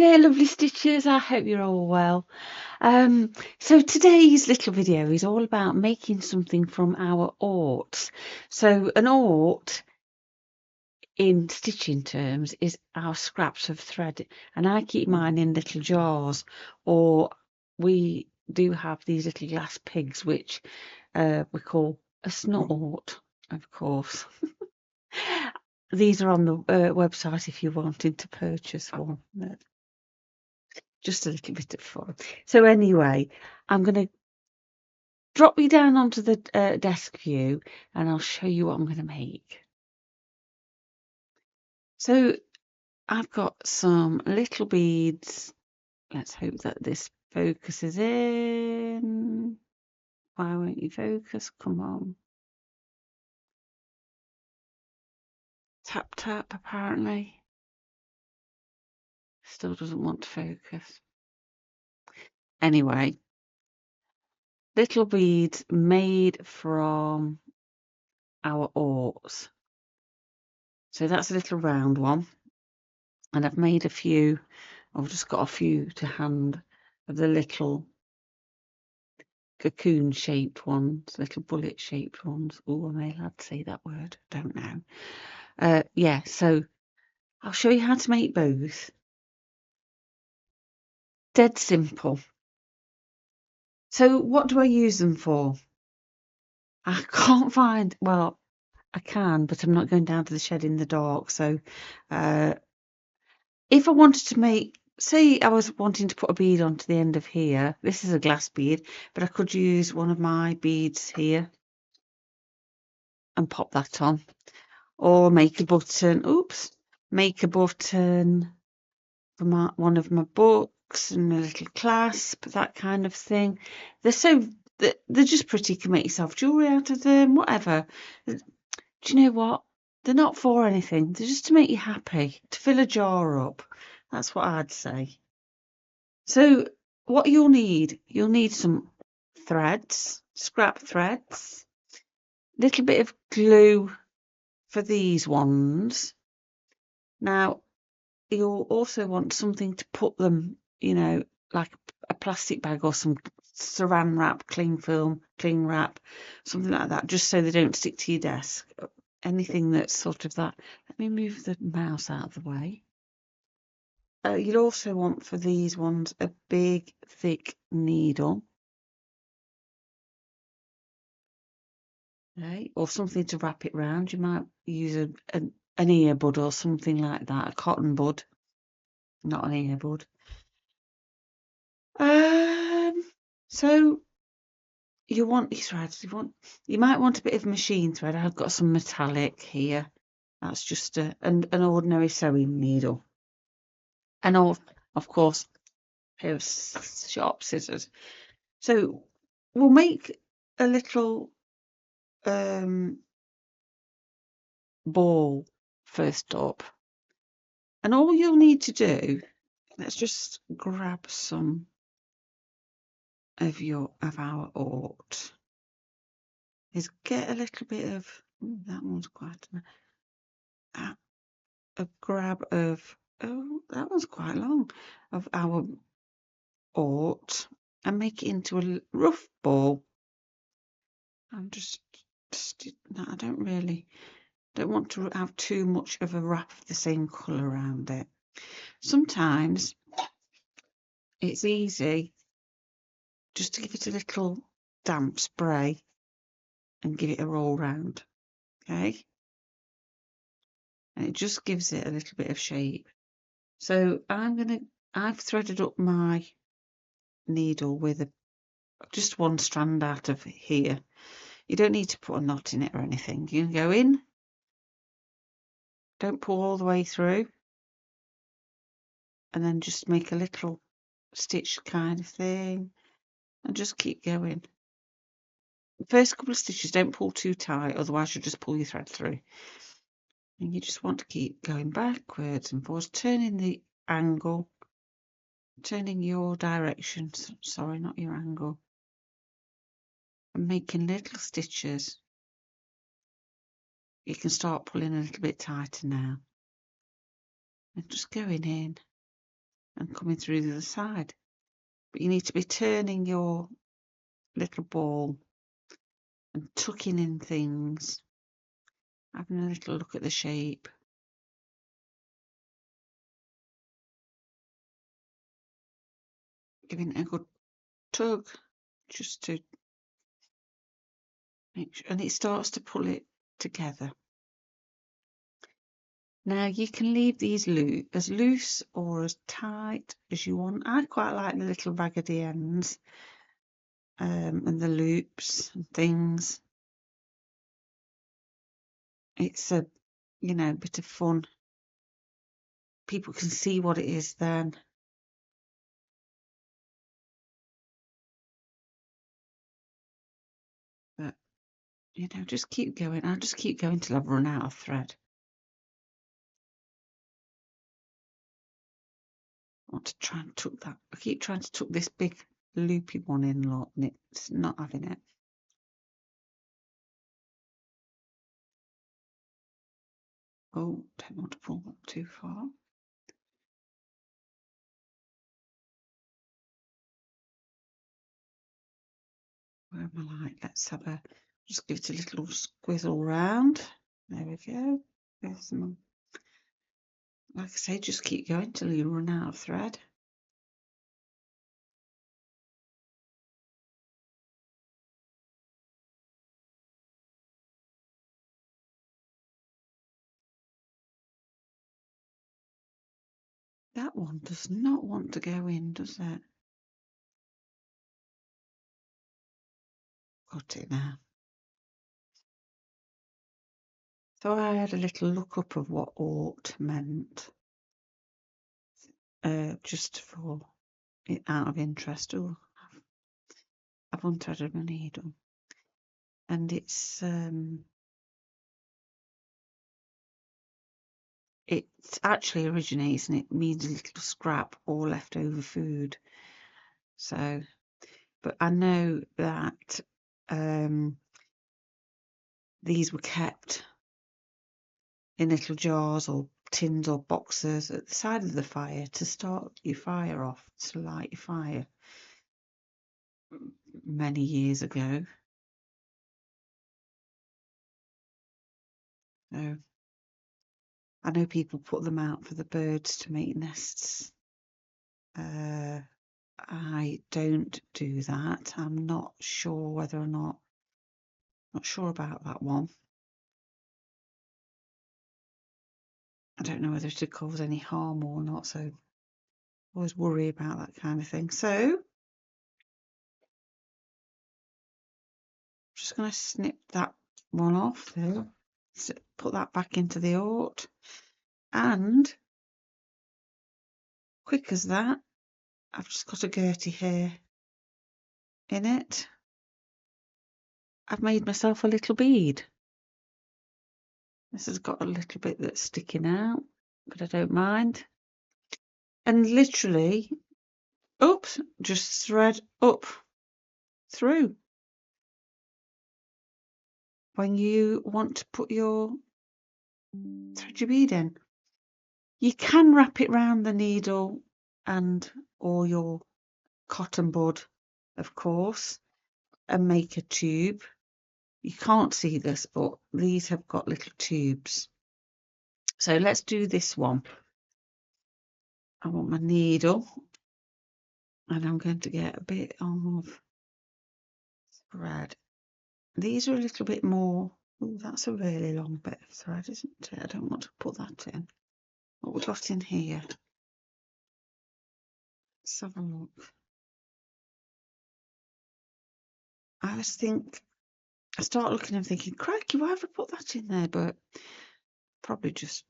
there, lovely stitchers. I hope you're all well. So today's little video is all about making something from our orts. So an ort in stitching terms is our scraps of thread, and I keep mine in little jars, or we do have these little glass pigs which we call a snort, of course. These are on the website if you're wanting to purchase one. Just a little bit of fun. So anyway, I'm going to drop you down onto the desk view and I'll show you what I'm going to make. So I've got some little beads. Let's hope that this focuses in. Why won't you focus? Come on. Tap, tap, apparently. Still doesn't want to focus. Anyway, little beads made from our orts. So that's a little round one. And I've made a few. I've just got a few to hand of the little cocoon shaped ones, little bullet shaped ones. Oh, am I allowed to say that word? Don't know. Yeah, so I'll show you how to make both. Dead simple. So what do I use them for? I can't find, well, I can, but I'm not going down to the shed in the dark. So if I wanted to make, say I was wanting to put a bead onto the end of here, this is a glass bead, but I could use one of my beads here and pop that on, or make a button, make a button for one of my books and a little clasp, that kind of thing. They're just pretty. You can make yourself jewellery out of them, whatever. Do you know what? They're not for anything. They're just to make you happy, to fill a jar up. That's what I'd say. So what you'll need some threads, scrap threads, a little bit of glue for these ones. Now, you'll also want something to put them, you know, like a plastic bag or some saran wrap, cling film, cling wrap, something like that, just so they don't stick to your desk. Anything that's sort of that. Let me move the mouse out of the way. You'll also want for these ones a big, thick needle. Okay, or something to wrap it round. You might use an earbud or something like that, a cotton bud, not an earbud. So you want these threads. You might want a bit of machine thread. I've got some metallic here. That's just an ordinary sewing needle, and of course a pair of sharp scissors. So we'll make a little ball first up, and all you'll need to do, let's just grab some of our ort, is get a little bit of that one's quite a grab of, oh, that one's quite long, of our ort and make it into a rough ball. I'm just I don't want to have too much of a wrap of the same colour around it. Sometimes it's easy just to give it a little damp spray and give it a roll round, okay? And it just gives it a little bit of shape. So I've threaded up my needle with just one strand out of here. You don't need to put a knot in it or anything. You can go in, don't pull all the way through, and then just make a little stitch kind of thing and just keep going. The first couple of stitches, don't pull too tight, otherwise you'll just pull your thread through. And you just want to keep going backwards and forwards, turning the angle, turning your direction, sorry, not your angle, and making little stitches. You can start pulling a little bit tighter now. And just going in and coming through the other side. But you need to be turning your little ball and tucking in things, having a little look at the shape. Giving it a good tug just to make sure, and it starts to pull it together. Now you can leave these as loose or as tight as you want. I quite like the little raggedy ends and the loops and things. It's a, you know, bit of fun. People can see what it is then. But, you know, just keep going. I'll just keep going till I've run out of thread. I want to try and tuck that. I keep trying to tuck this big loopy one in, lot, and it's not having it. Oh, don't want to pull that too far. Where am I like? Let's have a, just give it a little squizzle round. There we go. There's some, like I say, just keep going till you run out of thread. That one does not want to go in, does it? Got it now. So I had a little look up of what ought meant, just for it out of interest. Oh, I've unthreaded my needle, and it actually originates and it means a little scrap or leftover food. So, but I know that these were kept in little jars or tins or boxes at the side of the fire to start your fire off, to light your fire many years ago. So I know people put them out for the birds to make nests. I don't do that. I'm not sure whether or not, not sure about that one. I don't know whether it would cause any harm or not, so I always worry about that kind of thing. So I'm just going to snip that one off there, put that back into the ought, and quick as that, I've just got a Gertie here in it. I've made myself a little bead. This has got a little bit that's sticking out, but I don't mind. And literally, oops, just thread up through. When you want to put your thread your bead in, you can wrap it round the needle and or your cotton bud, of course, and make a tube. You can't see this, but these have got little tubes. So let's do this one. I want my needle, and I'm going to get a bit of thread. These are a little bit more. Oh, that's a really long bit of thread, isn't it? I don't want to put that in. What we got in here? Let's have a look. I start looking and thinking, crikey, why have I put that in there? But probably just.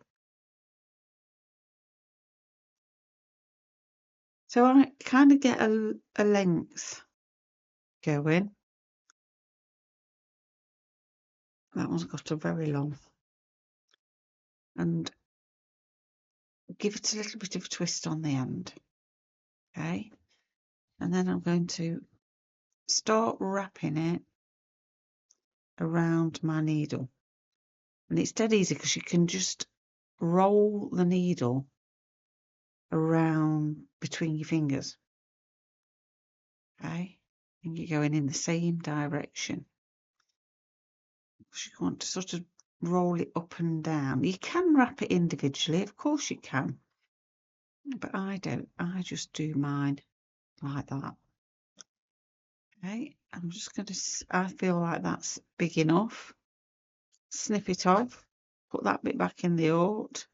So I kind of get a length going. That one's got a very long. And give it a little bit of a twist on the end. Okay. And then I'm going to start wrapping it around my needle. And it's dead easy because you can just roll the needle around between your fingers. Okay, and you're going in the same direction. So you want to sort of roll it up and down. You can wrap it individually, of course you can, but I don't. I just do mine like that. Okay, I'm just going to, I feel like that's big enough. Snip it off, put that bit back in the alt.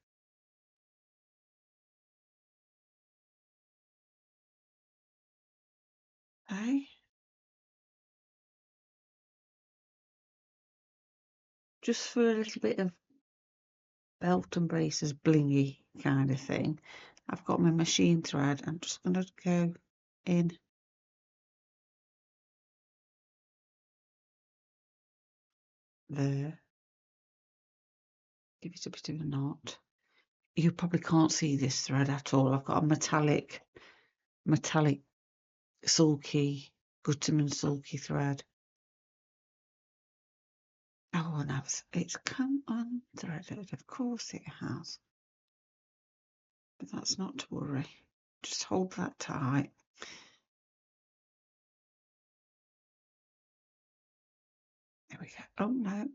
Okay. Just for a little bit of belt and braces blingy kind of thing, I've got my machine thread. I'm just going to go in there, give it a bit of a knot. You probably can't see this thread at all. I've got a metallic sulky, Gutterman sulky thread. Oh, and it's come unthreaded. Of course it has. But that's not to worry. Just hold that tight. There we go. Oh no.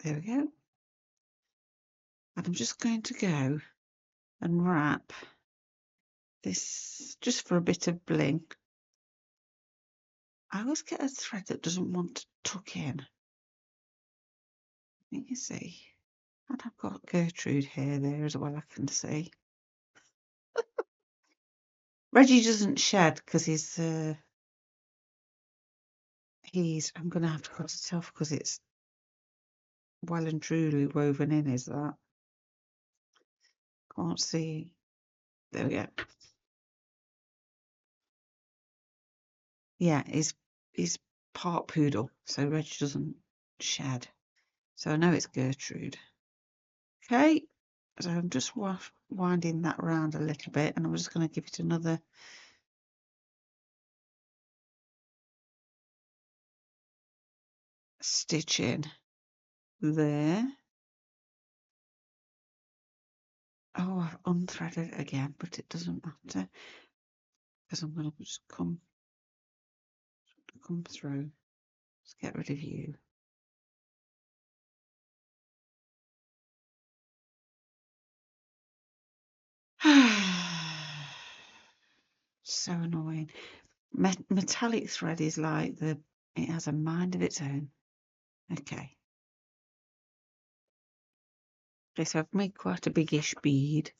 There we go. And I'm just going to go and wrap this just for a bit of bling. I always get a thread that doesn't want to tuck in. You see. And I've got Gertrude hair there as well, I can see. Reggie doesn't shed because I'm going to have to cut it off because it's well and truly woven in, is that? Can't see. There we go. Yeah, he's part poodle, so Reggie doesn't shed. So I know it's Gertrude. Okay, so I'm just winding that around a little bit, and I'm just going to give it another stitch in there. Oh, I've unthreaded it again, but it doesn't matter because I'm going to just come through. Let's get rid of you. So annoying. Metallic thread is like it has a mind of its own. Okay. Okay, so I've made quite a biggish bead.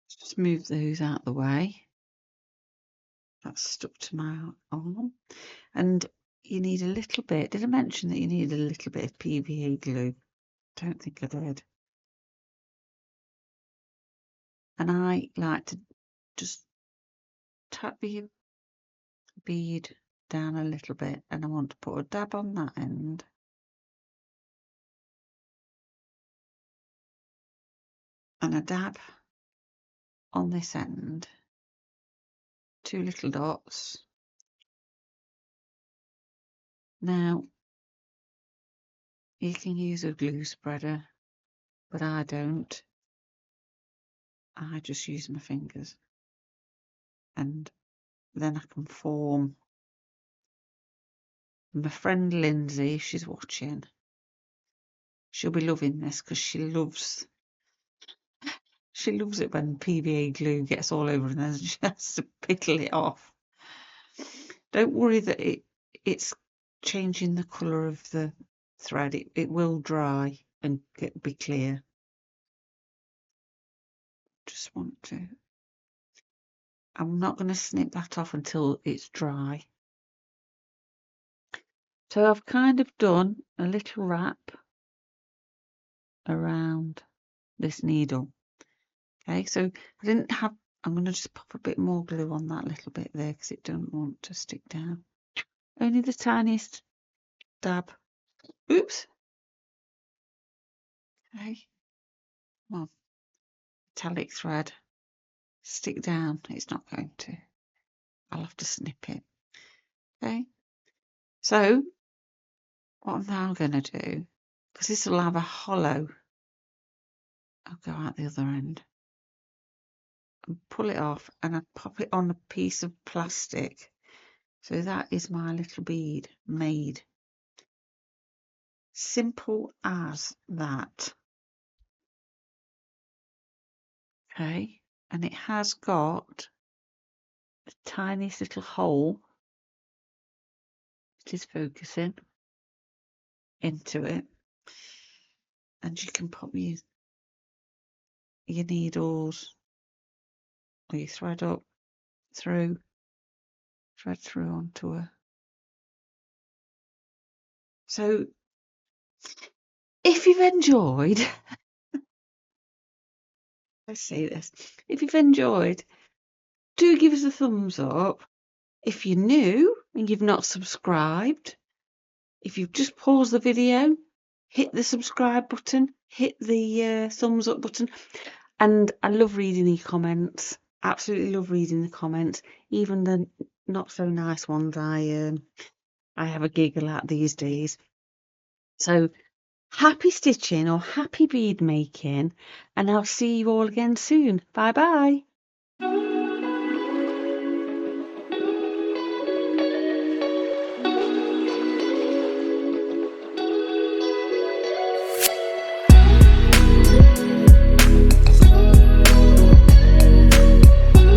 Just move those out of the way. That's stuck to my arm. And you need a little bit. Did I mention that you need a little bit of PVA glue? Don't think I did. And I like to just tap the bead down a little bit, and I want to put a dab on that end. And a dab on this end. 2 little dots. Now, you can use a glue spreader, but I don't. I just use my fingers. And then I can form. My friend Lindsay, she's watching. She'll be loving this because she loves it when PVA glue gets all over and then she has to pickle it off. Don't worry that it's changing the colour of the thread. It will dry and be clear. Just want to. I'm not going to snip that off until it's dry. So I've kind of done a little wrap around this needle. Okay, so I didn't have. I'm going to just pop a bit more glue on that little bit there because it doesn't want to stick down. Only the tiniest dab. Oops. Okay. Come on. Metallic thread. Stick down. It's not going to. I'll have to snip it. Okay. So what I'm now going to do, because this will have a hollow I'll go out the other end and pull it off, and I pop it on a piece of plastic. So that is my little bead made. Simple as that. Okay, and it has got the tiniest little hole. It is focusing into it, and you can pop your needles or your thread up through, thread through onto her. So if you've enjoyed, let's see this, if you've enjoyed, do give us a thumbs up. If you're new and you've not subscribed, if you've just paused the video, hit the subscribe button, hit the thumbs up button. And I love reading the comments. Absolutely love reading the comments, even the not so nice ones. I have a giggle at these days. So happy stitching or happy bead making, and I'll see you all again soon. Bye bye.